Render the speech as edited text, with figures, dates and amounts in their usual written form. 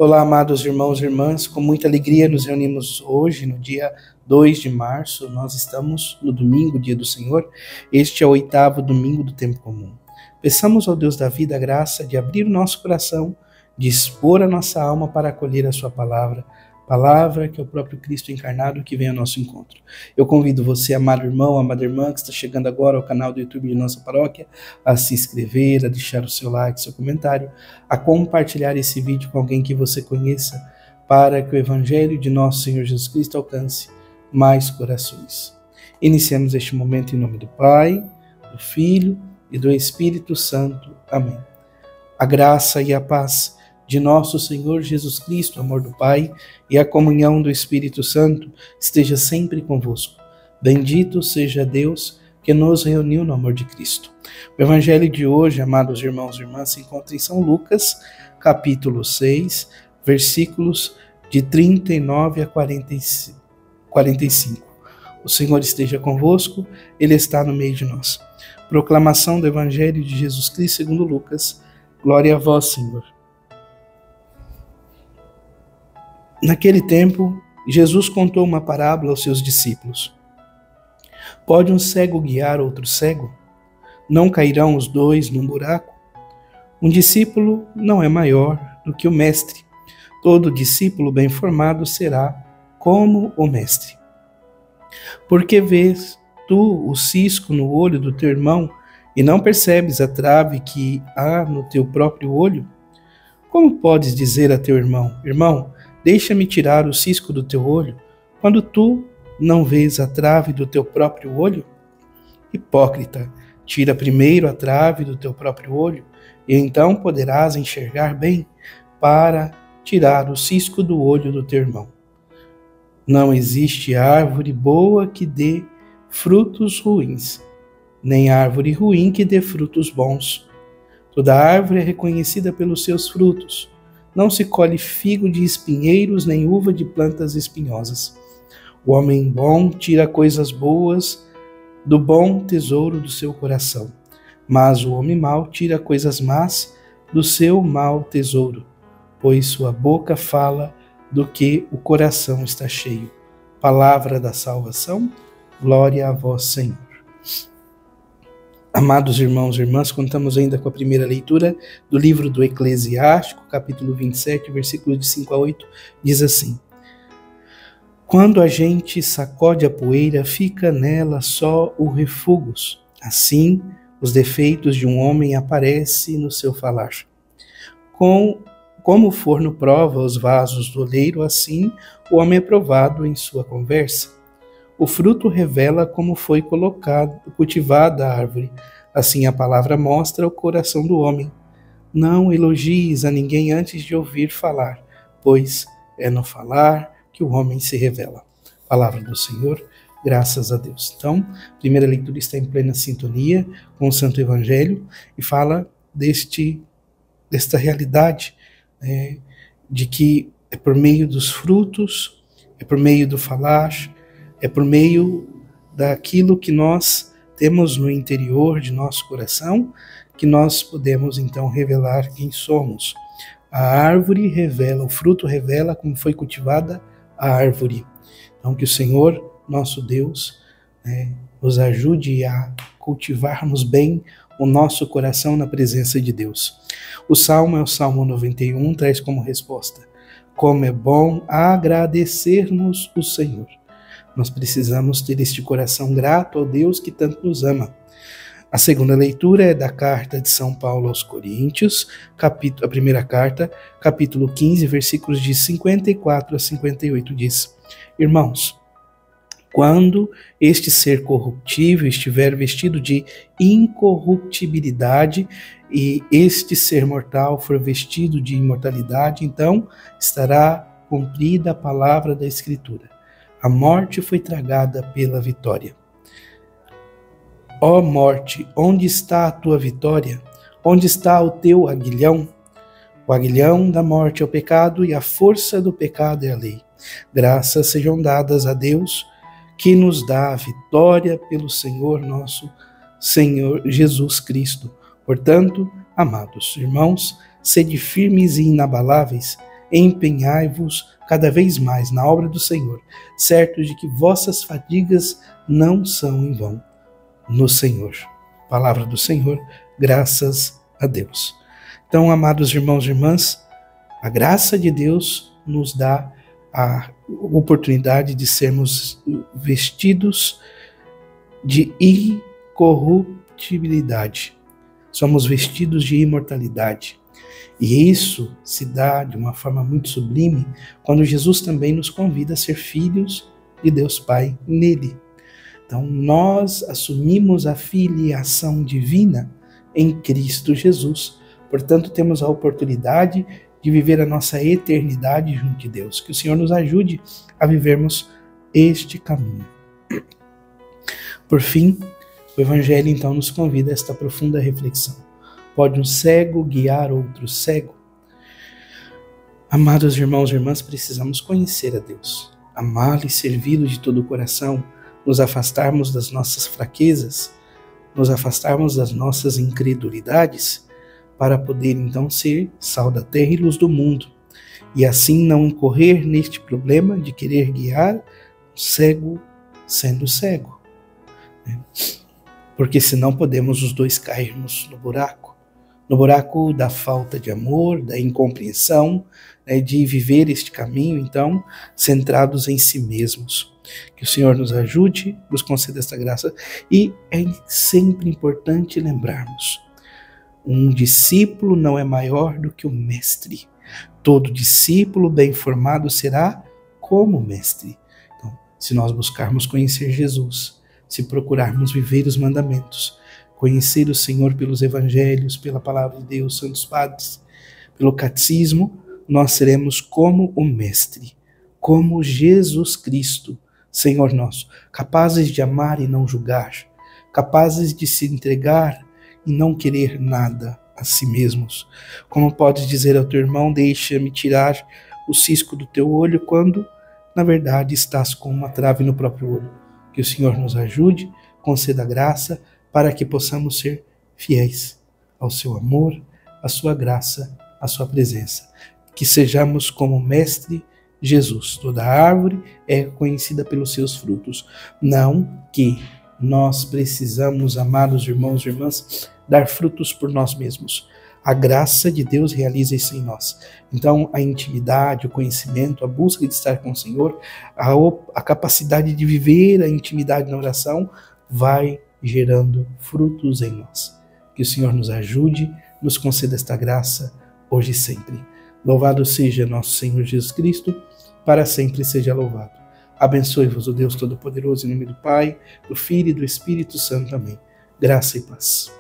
Olá, amados irmãos e irmãs, com muita alegria nos reunimos hoje, no dia 2 de março, nós estamos no domingo, dia do Senhor, este é o 8º domingo do tempo comum. Peçamos ao Deus da vida a graça de abrir o nosso coração, de expor a nossa alma para acolher a sua palavra que é o próprio Cristo encarnado que vem ao nosso encontro. Eu convido você, amado irmão, amada irmã, que está chegando agora ao canal do YouTube de nossa paróquia, a se inscrever, a deixar o seu like, seu comentário, a compartilhar esse vídeo com alguém que você conheça, para que o Evangelho de nosso Senhor Jesus Cristo alcance mais corações. Iniciamos este momento em nome do Pai, do Filho e do Espírito Santo. Amém. A graça e a paz de nosso Senhor Jesus Cristo, o amor do Pai e a comunhão do Espírito Santo esteja sempre convosco. Bendito seja Deus que nos reuniu no amor de Cristo. O Evangelho de hoje, amados irmãos e irmãs, se encontra em São Lucas, capítulo 6, versículos de 39 a 45. O Senhor esteja convosco, Ele está no meio de nós. Proclamação do Evangelho de Jesus Cristo segundo Lucas. Glória a vós, Senhor. Naquele tempo, Jesus contou uma parábola aos seus discípulos. Pode um cego guiar outro cego? Não cairão os dois num buraco? Um discípulo não é maior do que o mestre. Todo discípulo bem formado será como o mestre. Por que vês tu o cisco no olho do teu irmão e não percebes a trave que há no teu próprio olho? Como podes dizer a teu irmão, irmão, deixa-me tirar o cisco do teu olho, quando tu não vês a trave do teu próprio olho? Hipócrita, tira primeiro a trave do teu próprio olho, e então poderás enxergar bem para tirar o cisco do olho do teu irmão. Não existe árvore boa que dê frutos ruins, nem árvore ruim que dê frutos bons. Toda árvore é reconhecida pelos seus frutos. Não se colhe figo de espinheiros, nem uva de plantas espinhosas. O homem bom tira coisas boas do bom tesouro do seu coração, mas o homem mau tira coisas más do seu mau tesouro, pois sua boca fala do que o coração está cheio. Palavra da salvação, glória a vós, Senhor. Amados irmãos e irmãs, contamos ainda com a primeira leitura do livro do Eclesiástico, capítulo 27, versículos de 5 a 8, diz assim: Quando a gente sacode a poeira, fica nela só o refúgio. Assim, os defeitos de um homem aparecem no seu falar. Como o forno prova os vasos do oleiro, assim o homem é provado em sua conversa. O fruto revela como foi cultivada a árvore. Assim a palavra mostra o coração do homem. Não elogies a ninguém antes de ouvir falar, pois é no falar que o homem se revela. Palavra do Senhor, graças a Deus. Então, a primeira leitura está em plena sintonia com o Santo Evangelho e fala desta realidade, de que é por meio dos frutos, é por meio do falar, é por meio daquilo que nós temos no interior de nosso coração que nós podemos então revelar quem somos. A árvore revela, o fruto revela como foi cultivada a árvore. Então que o Senhor, nosso Deus, nos ajude a cultivarmos bem o nosso coração na presença de Deus. O Salmo é o Salmo 91, traz como resposta: como é bom agradecermos o Senhor. Nós precisamos ter este coração grato ao Deus que tanto nos ama. A segunda leitura é da carta de São Paulo aos Coríntios, a primeira carta, capítulo 15, versículos de 54 a 58, diz: Irmãos, quando este ser corruptível estiver vestido de incorruptibilidade e este ser mortal for vestido de imortalidade, então estará cumprida a palavra da Escritura. A morte foi tragada pela vitória. Ó morte, onde está a tua vitória? Onde está o teu aguilhão? O aguilhão da morte é o pecado e a força do pecado é a lei. Graças sejam dadas a Deus, que nos dá a vitória pelo Senhor nosso Senhor Jesus Cristo. Portanto, amados irmãos, sede firmes e inabaláveis, empenhai-vos cada vez mais na obra do Senhor, certos de que vossas fadigas não são em vão no Senhor. Palavra do Senhor, graças a Deus. Então, amados irmãos e irmãs, a graça de Deus nos dá a oportunidade de sermos vestidos de incorruptibilidade. Somos vestidos de imortalidade. E isso se dá de uma forma muito sublime quando Jesus também nos convida a ser filhos de Deus Pai nele. Então, nós assumimos a filiação divina em Cristo Jesus. Portanto, temos a oportunidade de viver a nossa eternidade junto de Deus. Que o Senhor nos ajude a vivermos este caminho. Por fim, o Evangelho então nos convida a esta profunda reflexão. Pode um cego guiar outro cego? Amados irmãos e irmãs, precisamos conhecer a Deus, amá-lo e servi-lo de todo o coração, nos afastarmos das nossas fraquezas, nos afastarmos das nossas incredulidades, para poder então ser sal da terra e luz do mundo, e assim não incorrer neste problema de querer guiar o cego sendo cego. Porque senão podemos os dois cairmos no buraco da falta de amor, da incompreensão, de viver este caminho, então, centrados em si mesmos. Que o Senhor nos ajude, nos conceda esta graça. E é sempre importante lembrarmos, um discípulo não é maior do que o mestre. Todo discípulo bem formado será como o mestre. Então, se nós buscarmos conhecer Jesus, se procurarmos viver os mandamentos, conhecer o Senhor pelos evangelhos, pela palavra de Deus, santos padres, pelo catecismo, nós seremos como o mestre, como Jesus Cristo, Senhor nosso, capazes de amar e não julgar, capazes de se entregar e não querer nada a si mesmos. Como podes dizer ao teu irmão, deixa-me tirar o cisco do teu olho, quando, na verdade, estás com uma trave no próprio olho. Que o Senhor nos ajude, conceda graça, para que possamos ser fiéis ao seu amor, à sua graça, à sua presença. Que sejamos como o Mestre Jesus. Toda árvore é conhecida pelos seus frutos. Não que nós precisamos, amados irmãos e irmãs, dar frutos por nós mesmos. A graça de Deus realiza isso em nós. Então, a intimidade, o conhecimento, a busca de estar com o Senhor, a capacidade de viver a intimidade na oração vai gerando frutos em nós. Que o Senhor nos ajude, nos conceda esta graça, hoje e sempre. Louvado seja nosso Senhor Jesus Cristo, para sempre seja louvado. Abençoe-vos o Deus Todo-Poderoso, em nome do Pai, do Filho e do Espírito Santo. Amém. Graça e paz.